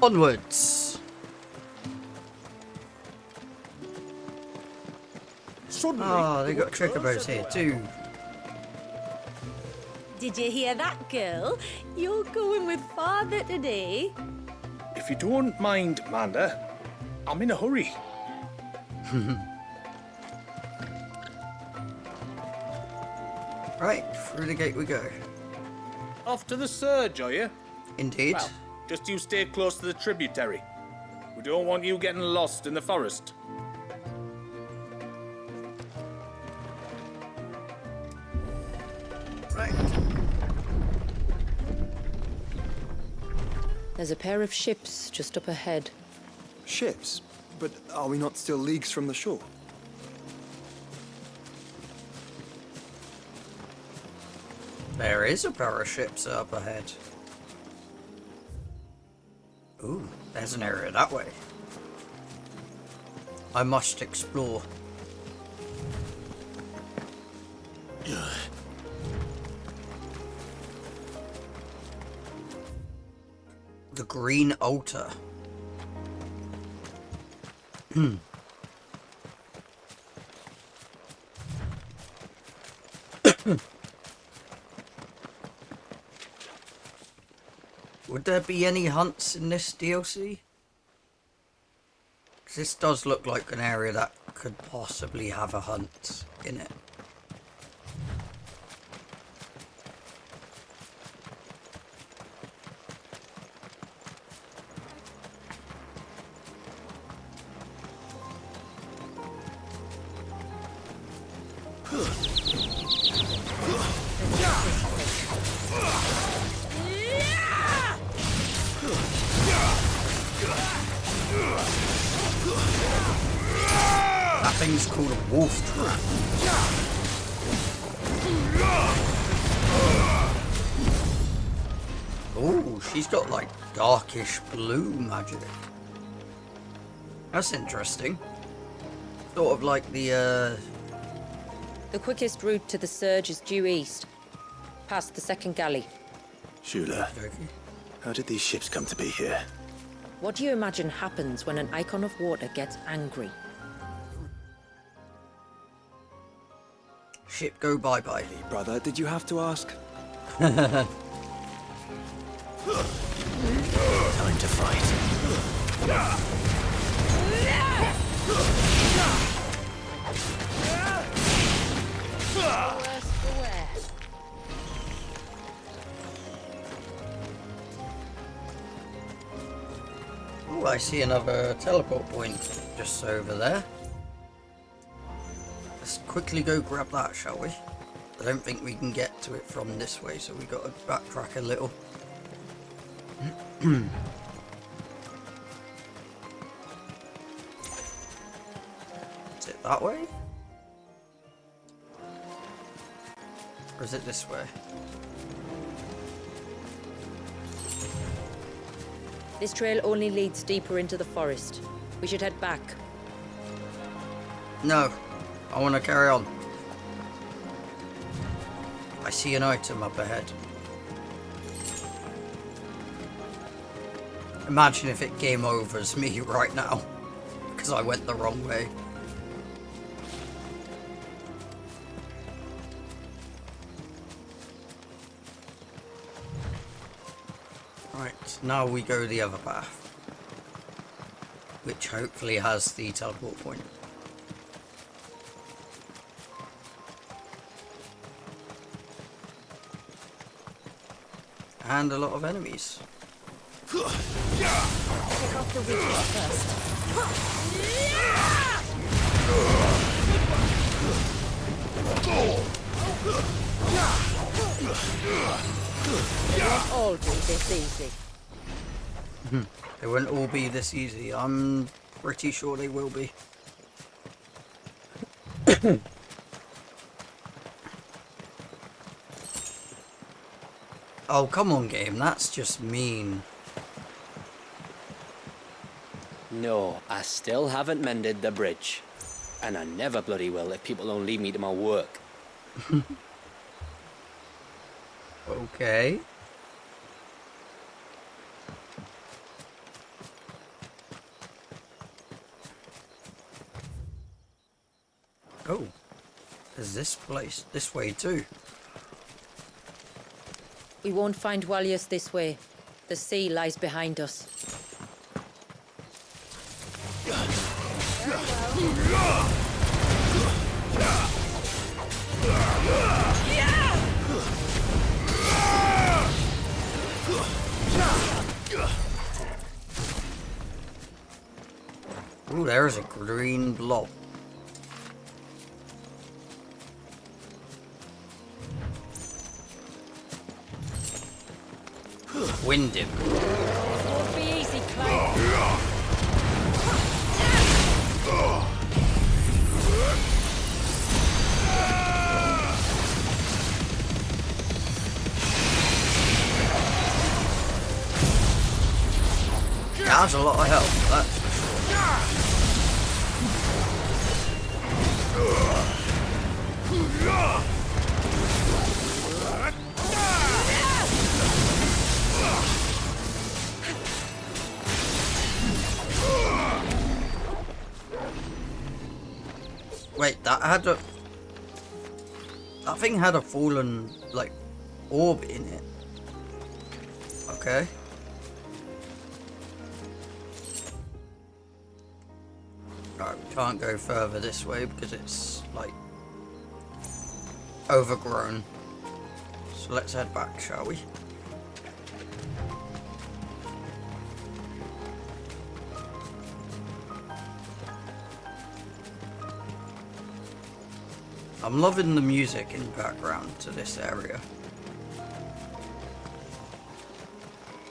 Onwards. Suddenly, Oh, they there got were chocobos cars here everywhere. too. Did you hear that, girl? You're going with father today. If you don't mind, Amanda, I'm in a hurry. Right, through the gate we go. Off to the surge, are you? Indeed. Well, just you stay close to the tributary. We don't want you getting lost in the forest. Right. There's a pair of ships just up ahead. Ships? But are we not still leagues from the shore? There is a pair of ships up ahead. Ooh, there's an area that way. I must explore. The Green Altar. Would there be any hunts in this DLC? 'Cause this does look like an area that could possibly have a hunt in it. That thing's called a wolf trap. Oh, she's got like darkish blue magic. That's interesting. Sort of like the The quickest route to the surge is due east, past the second galley. Shula, Jokey. how did these ships come to be here? What do you imagine happens when an icon of water gets angry? Ship go bye-bye. Hey, brother, did you have to ask? Time to fight. Oh, I see another teleport point just over there. Let's quickly go grab that, shall we? I don't think we can get to it from this way, so we got to backtrack a little. Is it that way? Or is it this way? This trail only leads deeper into the forest. We should head back. No, I want to carry on. I see an item up ahead. Imagine if it game overs me right now, because I went the wrong way. Right, now we go the other path, which hopefully has the teleport point. And a lot of enemies. Pick off the weakest first. They won't all be this easy. They won't all be this easy. I'm pretty sure they will be. Oh, come on, game. That's just mean. No, I still haven't mended the bridge. And I never bloody will if people don't leave me to my work. Okay. is this place? This way too. We won't find Walius this way. The sea lies behind us. Ooh, there's a green blob. Wind him. Won't be easy, Clive. That's a lot of health, that's for sure. Wait, that thing had a fallen, like, orb in it. Okay. Right, we can't go further this way because it's, like, overgrown. So let's head back, shall we? I'm loving the music in the background to this area.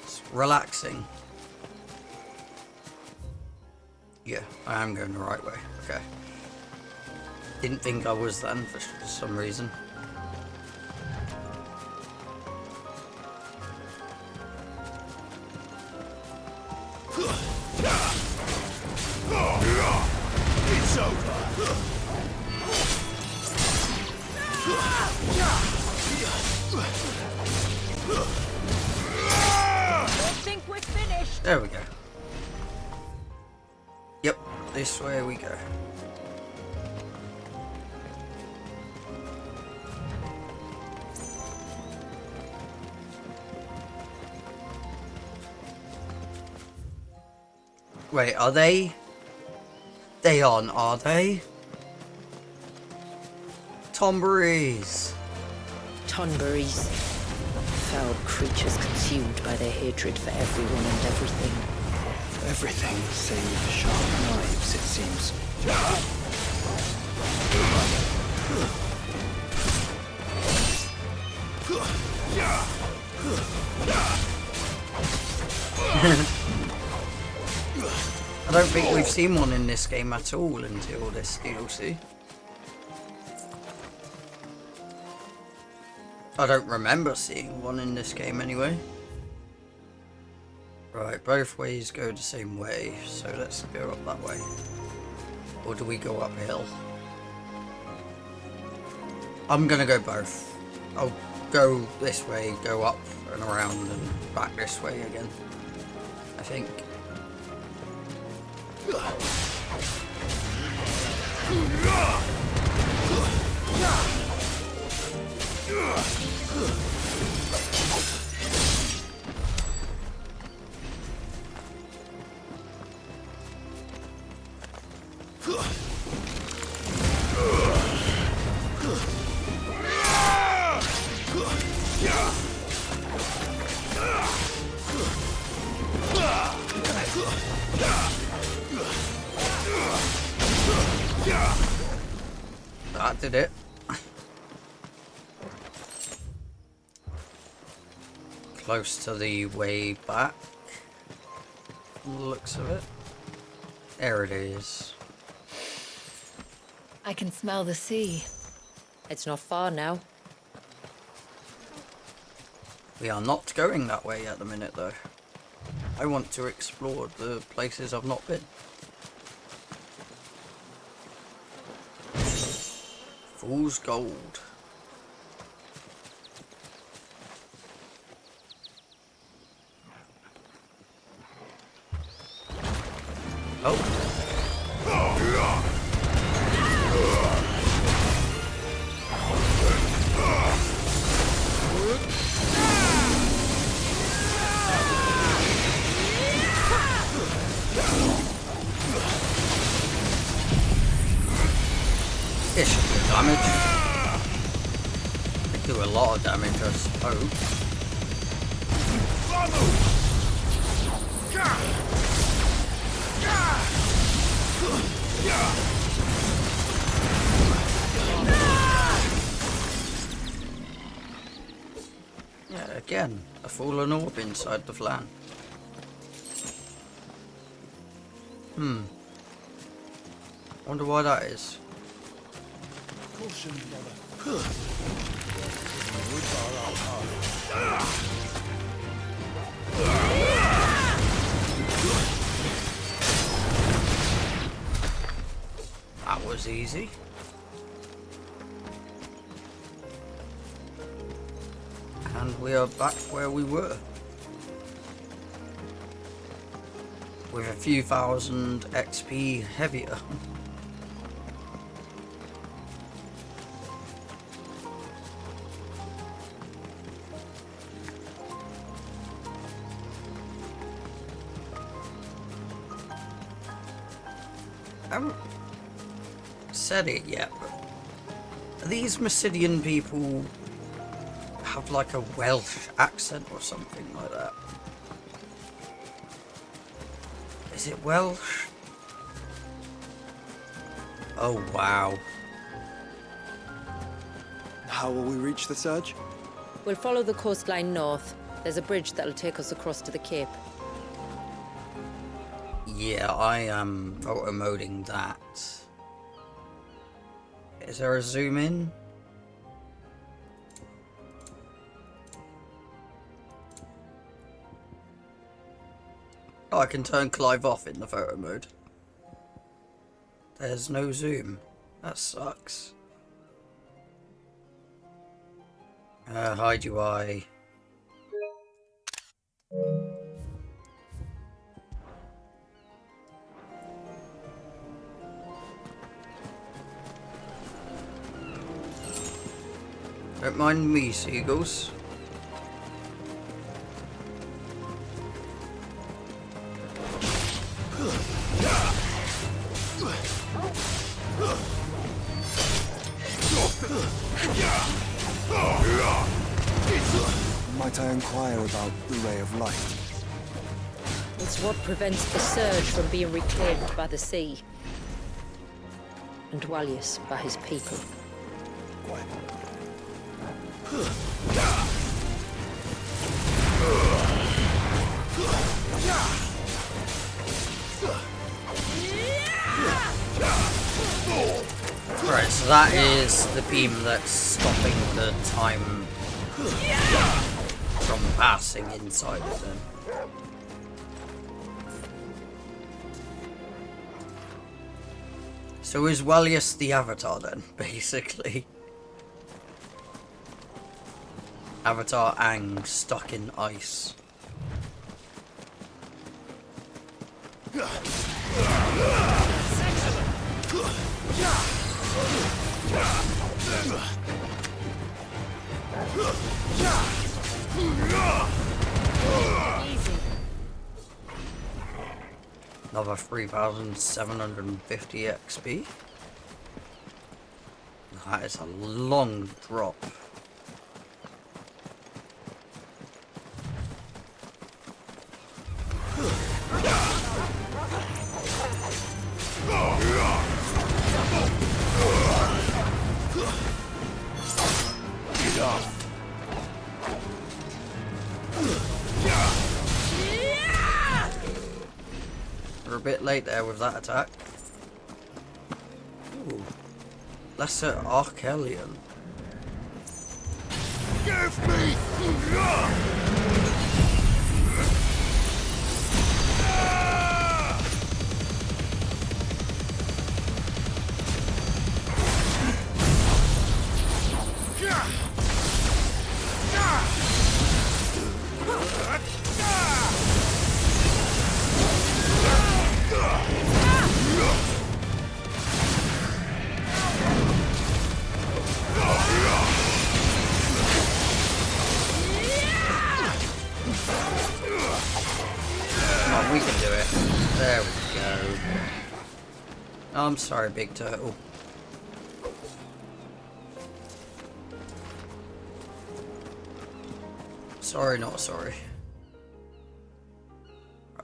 It's relaxing. Yeah, I am going the right way. Okay. Didn't think I was then for some reason. It's over. Don't think we're finished. There we go. Yep, this way we go. Wait, are they? They aren't, are they? Tomberries. Tonberries. Foul creatures consumed by their hatred for everyone and everything. Everything save sharp knives, it seems. I don't think we've seen one in this game at all until this DLC. I don't remember seeing one in this game anyway. Right, both ways go the same way, so let's go up that way. Or do we go uphill? I'm gonna go both. I'll go this way, go up and around and back this way again, I think. That did it. Close to the way back, from the looks of it. There it is. I can smell the sea. It's not far now. We are not going that way at the minute though. I want to explore the places I've not been. Fool's Gold. Oh. lot of damage, I suppose. Yeah, again, a fallen orb inside the flan. Wonder why that is. Caution, brother. The woods are our path. That was easy. And we are back where we were. With a few thousand XP heavier. I haven't said it yet, but these Mysidian people have like a Welsh accent or something like that. Is it Welsh? Oh wow. How will we reach the surge? We'll follow the coastline north. There's a bridge that'll take us across to the Cape. Yeah, I am auto moding that. Is there a zoom in? Oh, I can turn Clive off in the photo mode. There's no zoom. That sucks. Hide UI. Don't mind me, seagulls. Might I inquire about the ray of light? It's what prevents the surge from being reclaimed by the sea. And Dwalius by his people. Right, so that is the beam that's stopping the time from passing inside of them. So is Walius the Avatar then, basically? Avatar Aang stuck in ice. Another 3,750 XP. That is a long drop. We're a bit late there with that attack. Ooh. Lesser Archelion. Give me! Oh, we can do it. There we go. Oh, I'm sorry, Big Turtle. Sorry, not sorry.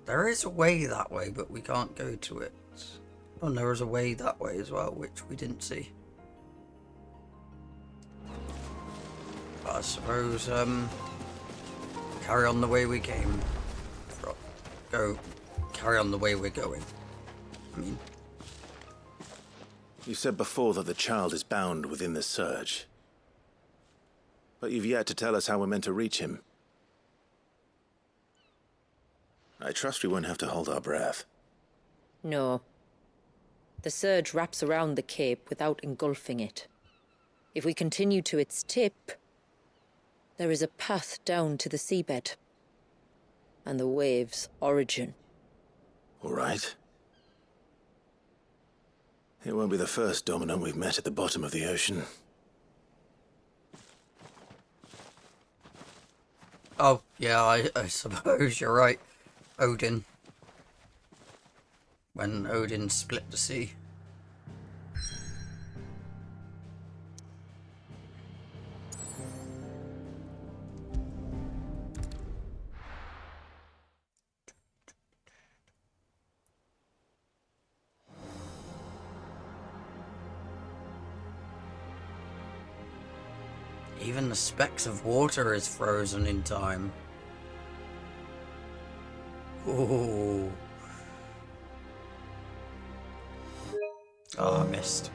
There is a way that way, but we can't go to it. Oh, and there is a way that way as well, which we didn't see. But I suppose, carry on the way we came. Carry on the way we're going. I mean... You said before that the child is bound within the surge. But you've yet to tell us how we're meant to reach him. I trust we won't have to hold our breath. No. The surge wraps around the cape without engulfing it. If we continue to its tip, there is a path down to the seabed. And the wave's origin. All right. It won't be the first dominant we've met at the bottom of the ocean. Oh, yeah, I suppose you're right. Odin. When Odin split the sea. Even the specks of water is frozen in time. Ooh. Oh, I missed.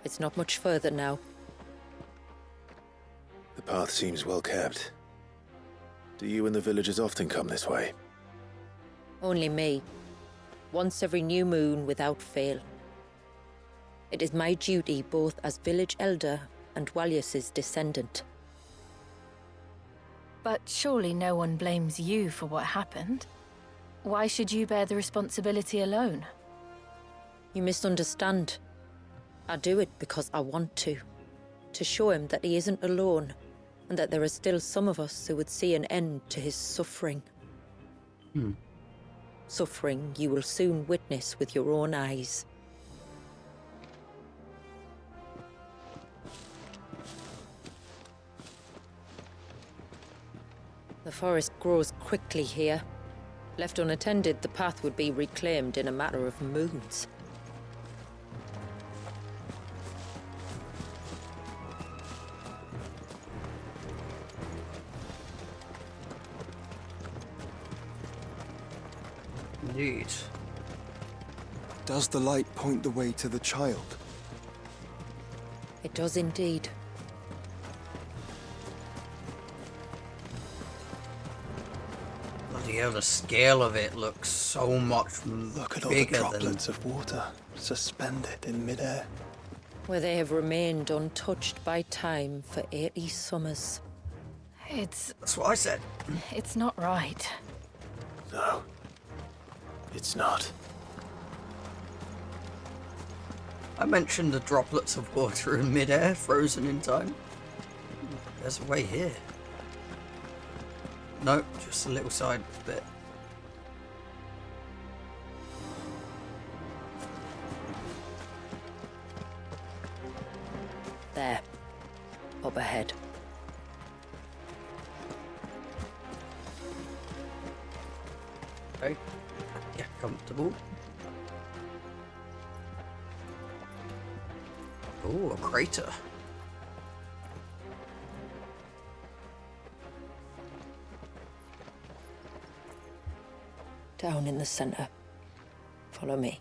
It's not much further now. The path seems well kept. Do you and the villagers often come this way? Only me. Once every new moon without fail. It is my duty both as village elder and Walius's descendant. But surely no one blames you for what happened. Why should you bear the responsibility alone? You misunderstand. I do it because I want to. To show him that he isn't alone, and that there are still some of us who would see an end to his suffering. Suffering you will soon witness with your own eyes. The forest grows quickly here. Left unattended, the path would be reclaimed in a matter of moons. Indeed. Does the light point the way to the child? It does indeed. Bloody hell, the scale of it looks so much Look at all the bigger droplets of water suspended in midair. Where they have remained untouched by time for 80 summers. That's what I said. It's not right. No. It's not. I mentioned the droplets of water in midair, frozen in time. There's a way here. No, just a little side bit. There. Up ahead. Okay. Get comfortable. Oh, a crater. Down in the center. Follow me.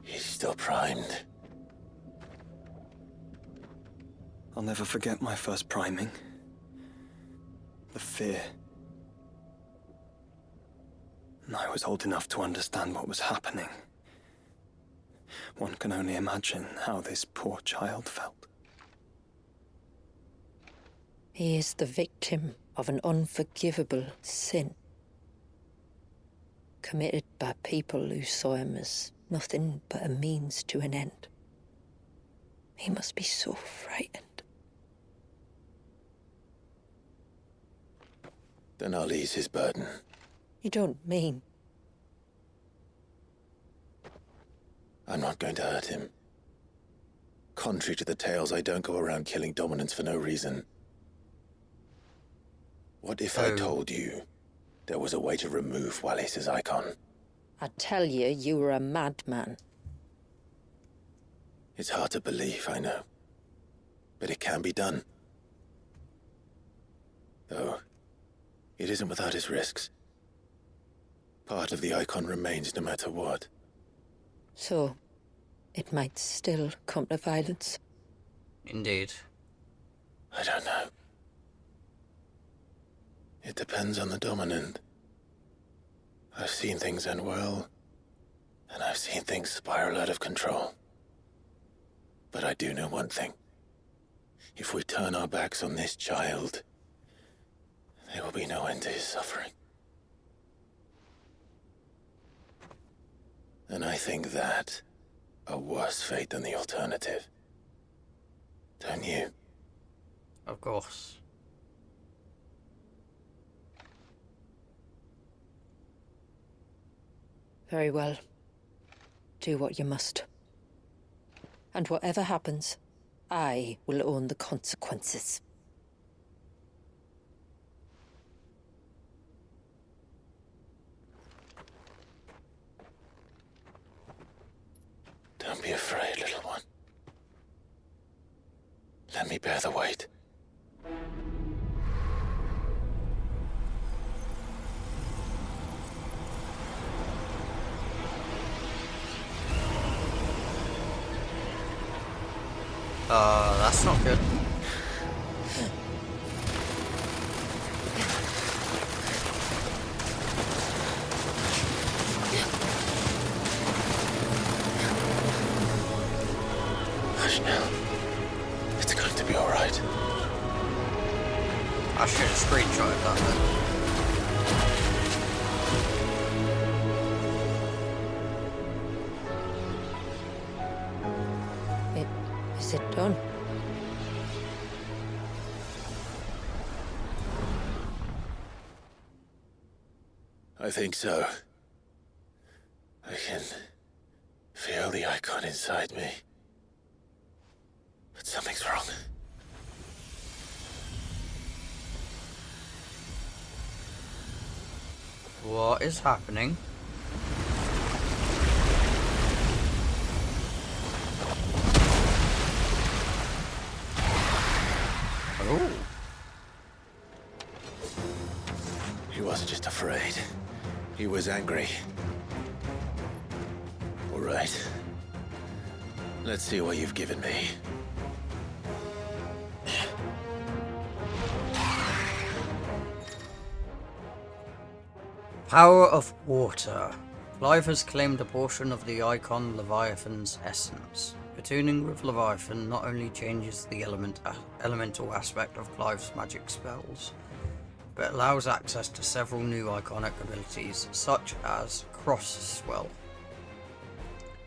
He's still primed. I'll never forget my first priming. The fear. And I was old enough to understand what was happening. One can only imagine how this poor child felt. He is the victim of an unforgivable sin committed by people who saw him as nothing but a means to an end. He must be so frightened. Then I'll ease his burden. You don't mean? I'm not going to hurt him. Contrary to the tales, I don't go around killing dominants for no reason. What if I told you there was a way to remove Wallis's icon? I'd tell you you were a madman. It's hard to believe, I know. But it can be done. Though, it isn't without its risks. Part of the icon remains no matter what. So, it might still come to violence. Indeed. I don't know. It depends on the dominant. I've seen things end well, and I've seen things spiral out of control. But I do know one thing. If we turn our backs on this child, there will be no end to his suffering. And I think that a worse fate than the alternative. Don't you? Of course. Very well. Do what you must. And whatever happens, I will own the consequences. Don't be afraid, little one. Let me bear the weight. That's not good. Hush now. It's going to be all right. I should have screenshotted that then. Is it done? I think so. I can feel the icon inside me. But something's wrong. What is happening? Oh. He wasn't just afraid. He was angry. All right. Let's see what you've given me. Power of water. Clive has claimed a portion of the icon Leviathan's essence. Attuning with Leviathan not only changes the elemental aspect of Clive's magic spells, but allows access to several new iconic abilities, such as Cross Swell,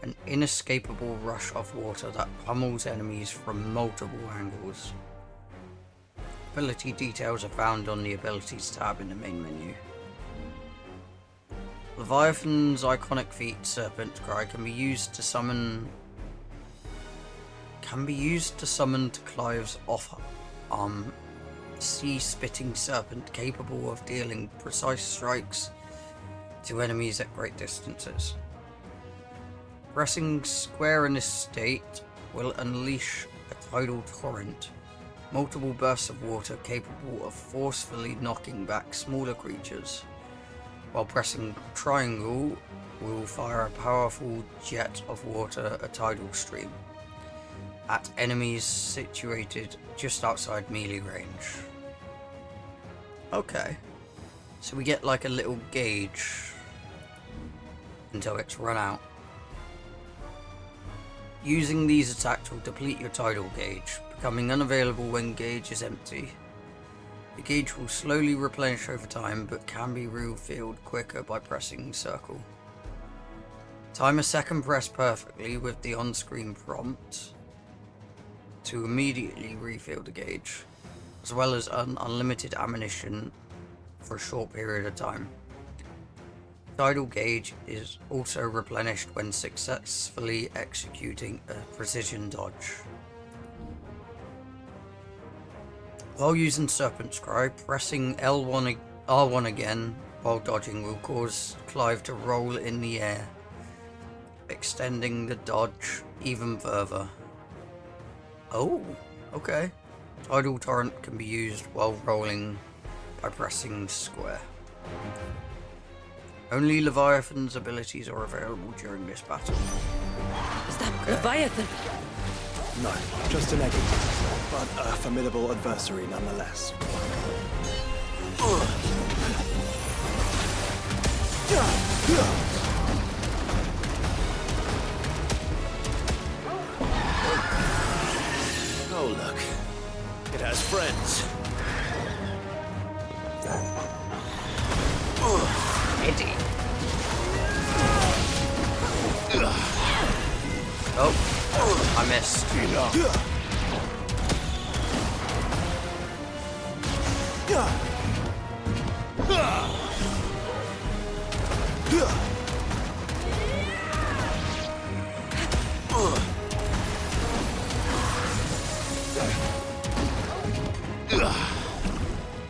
an inescapable rush of water that pummels enemies from multiple angles. Ability details are found on the Abilities tab in the main menu. Leviathan's iconic feat, Serpent Cry, can be used to summon to Clive's off-arm sea-spitting serpent capable of dealing precise strikes to enemies at great distances. Pressing square in this state will unleash a tidal torrent, multiple bursts of water capable of forcefully knocking back smaller creatures, while pressing triangle will fire a powerful jet of water, a tidal stream, at enemies situated just outside melee range. Okay, so we get like a little gauge until it's run out. Using these attacks will deplete your tidal gauge, becoming unavailable when gauge is empty. The gauge will slowly replenish over time, but can be refilled quicker by pressing circle. Time a second press perfectly with the on-screen prompt to immediately refill the gauge, as well as unlimited ammunition for a short period of time. Tidal gauge is also replenished when successfully executing a precision dodge. While using Serpent's Cry, pressing R1 again while dodging will cause Clive to roll in the air, extending the dodge even further. Oh, okay. Tidal Torrent can be used while rolling by pressing square. Only Leviathan's abilities are available during this battle. Is that Leviathan? No, just an eggy, but a formidable adversary nonetheless. Oh, look. It has friends. Eddie. Oh, I missed.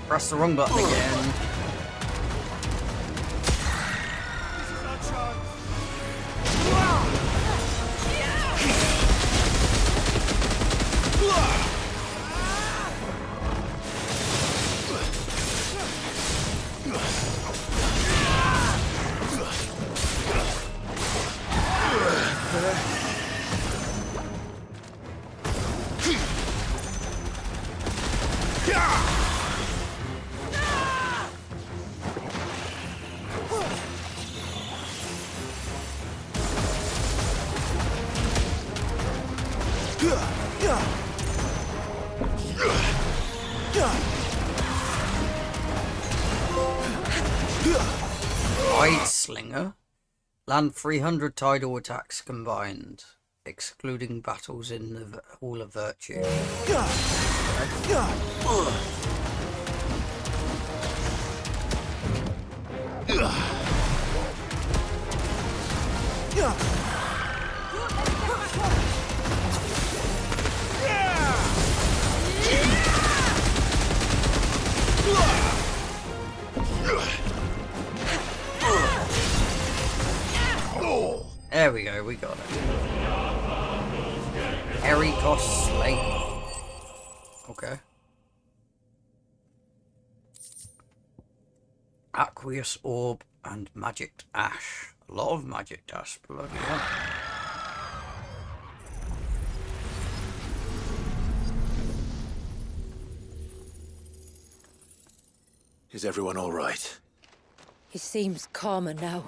Press the wrong button again. Slinger. Land 300 tidal attacks combined, excluding battles in the Hall of Virtue. There we go, we got it. Ericos Slain. Okay. Aqueous Orb and Magic Ash. A lot of Magic Ash, bloody hell. Is everyone all right? He seems calmer now.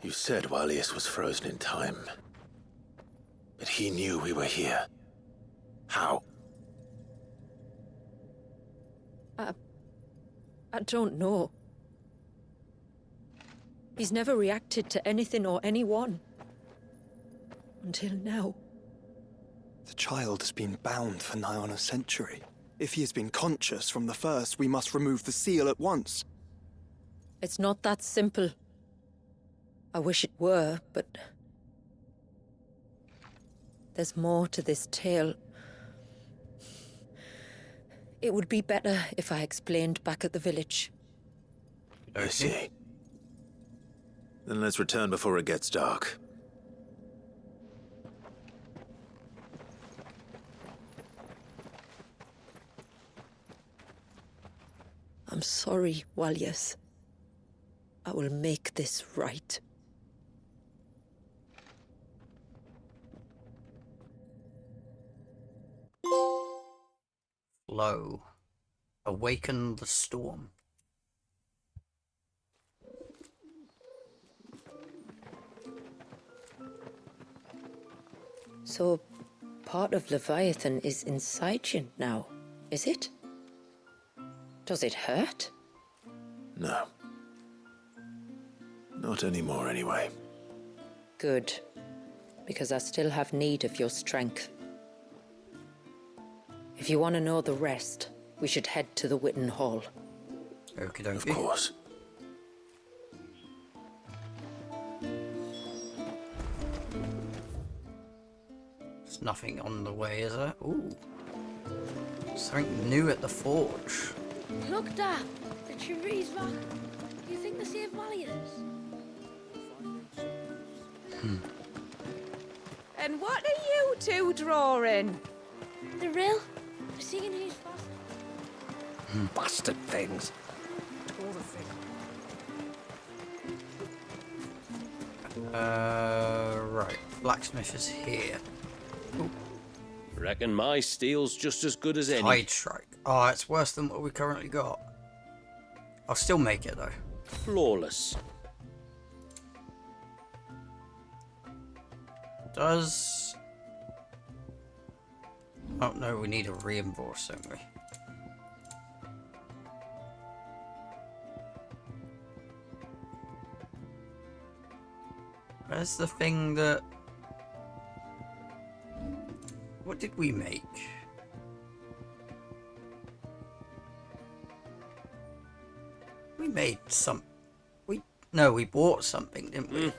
You said Walius was frozen in time. But he knew we were here. How? I don't know. He's never reacted to anything or anyone. Until now. The child has been bound for nigh on a century. If he has been conscious from the first, we must remove the seal at once. It's not that simple. I wish it were, but... there's more to this tale. It would be better if I explained back at the village. I see. Then let's return before it gets dark. I'm sorry, Walius. I will make this right. Flow. Awaken the storm. So, part of Leviathan is inside you now. Is it? Does it hurt? No. Not anymore, anyway. Good. Because I still have need of your strength. If you want to know the rest, we should head to the Witten Hall. Okie Of dokie. course. There's nothing on the way, is there? Ooh. Something new at the forge. Look, Dad. The tree's back. Do you think the same values? And what are you two drawing? The real. We're seeing who's faster. Bastard things. Right. Blacksmith is here. Reckon my steel's just as good as any. Tide strike. Oh, it's worse than what we currently got. I'll still make it though. Flawless. Does... Oh no, we need a reinforce, don't we? Where's the thing that... What did we make? We made some... No, we bought something, didn't we?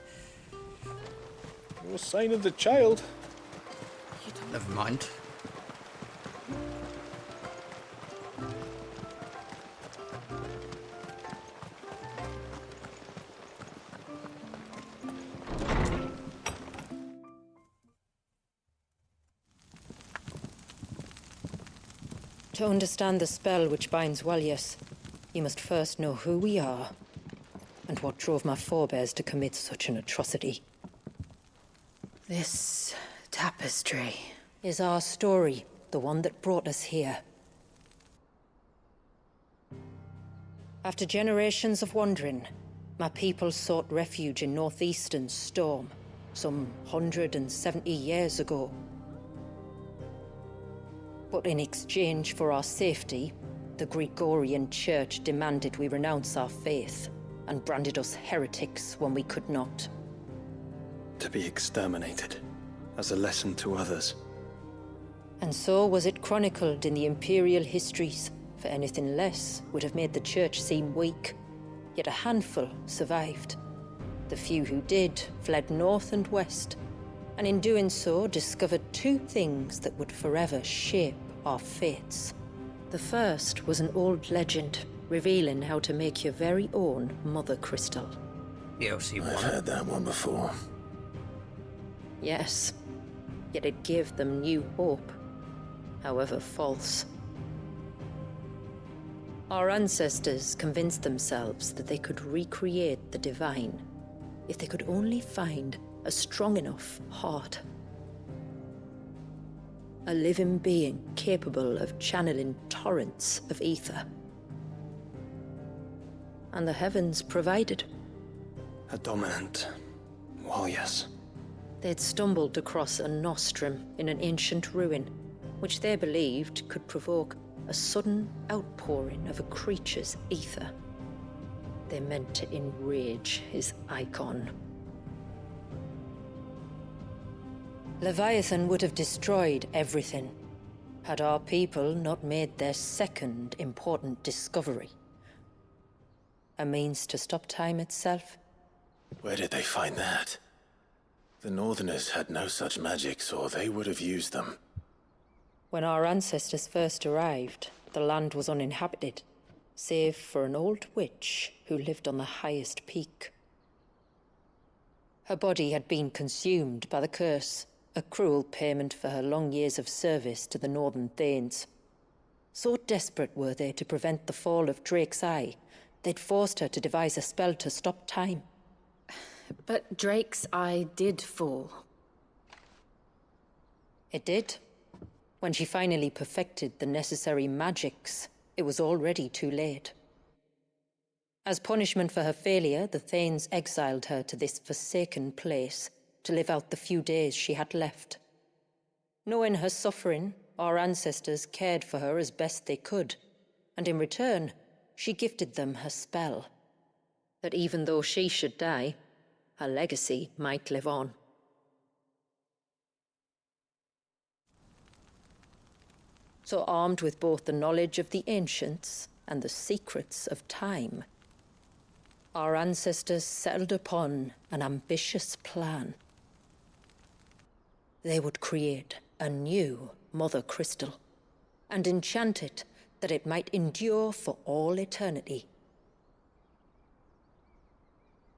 No sign of the child. Never mind. To understand the spell which binds Walyas, you must first know who we are, and what drove my forebears to commit such an atrocity. This tapestry is our story, the one that brought us here. After generations of wandering, my people sought refuge in northeastern Storm, some 170 years ago. But in exchange for our safety, the Gregorian Church demanded we renounce our faith, and branded us heretics when we could not. To be exterminated, as a lesson to others. And so was it chronicled in the imperial histories, for anything less would have made the Church seem weak. Yet a handful survived. The few who did fled north and west, and in doing so discovered two things that would forever shape our fates. The first was an old legend, revealing how to make your very own Mother Crystal. DLC I've 1. heard that one before. Yes, yet it gave them new hope, however false. Our ancestors convinced themselves that they could recreate the divine if they could only find a strong enough heart. A living being capable of channeling torrents of ether. And the heavens provided. A dominant. Well, yes. They'd stumbled across a nostrum in an ancient ruin, which they believed could provoke a sudden outpouring of a creature's ether. They meant to enrage his icon. Leviathan would have destroyed everything, had our people not made their second important discovery. A means to stop time itself. Where did they find that? The Northerners had no such magics, or they would have used them. When our ancestors first arrived, the land was uninhabited, save for an old witch who lived on the highest peak. Her body had been consumed by the curse, a cruel payment for her long years of service to the Northern Thanes. So desperate were they to prevent the fall of Drake's Eye, they'd forced her to devise a spell to stop time. But Drake's Eye did fall. It did. When she finally perfected the necessary magics, it was already too late. As punishment for her failure, the Thanes exiled her to this forsaken place to live out the few days she had left. Knowing her suffering, Our ancestors cared for her as best they could, and in return, she gifted them her spell. That even though she should die, her legacy might live on. So armed with both the knowledge of the ancients and the secrets of time, our ancestors settled upon an ambitious plan. They would create a new Mother Crystal and enchant it that it might endure for all eternity.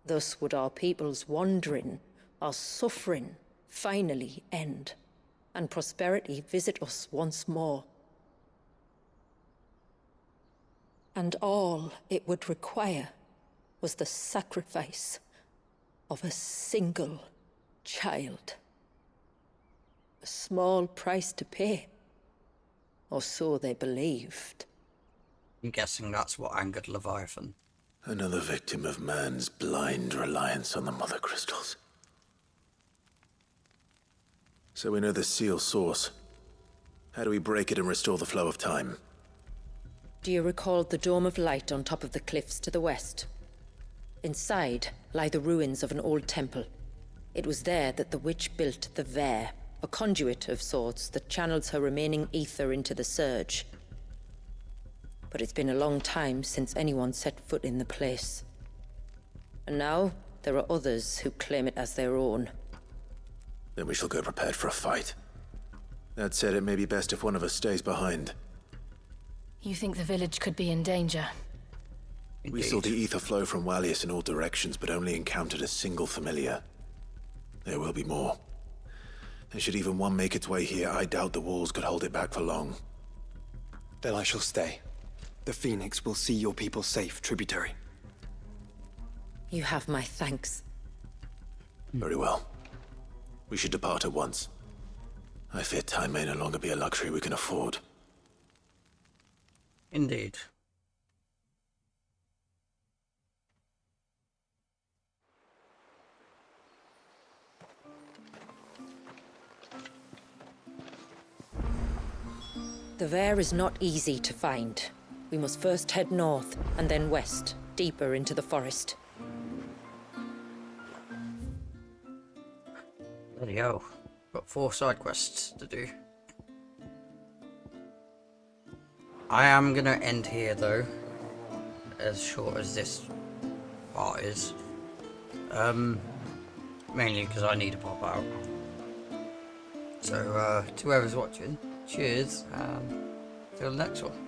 Thus would our people's wandering, our suffering, finally end, and prosperity visit us once more. And all it would require was the sacrifice of a single child. A small price to pay, or so they believed. I'm guessing that's what angered Leviathan. Another victim of man's blind reliance on the Mother Crystals. So we know the seal source. How do we break it and restore the flow of time? Do you recall the dome of light on top of the cliffs to the west? Inside lie the ruins of an old temple. It was there that the witch built the Vare, a conduit of sorts that channels her remaining ether into the surge. But it's been a long time since anyone set foot in the place. And now, there are others who claim it as their own. Then we shall go prepared for a fight. That said, it may be best if one of us stays behind. You think the village could be in danger? We saw the ether flow from Wallius in all directions, but only encountered a single familiar. There will be more. And should even one make its way here, I doubt the walls could hold it back for long. Then I shall stay. The Phoenix will see your people safe, tributary. You have my thanks. Very well. We should depart at once. I fear time may no longer be a luxury we can afford. Indeed. The Vare is not easy to find. We must first head north, and then west, deeper into the forest. Bloody hell. Got 4 side quests to do. I am gonna end here though, as short as this part is. Mainly because I need to pop out. So to whoever's watching, cheers, and till the next one.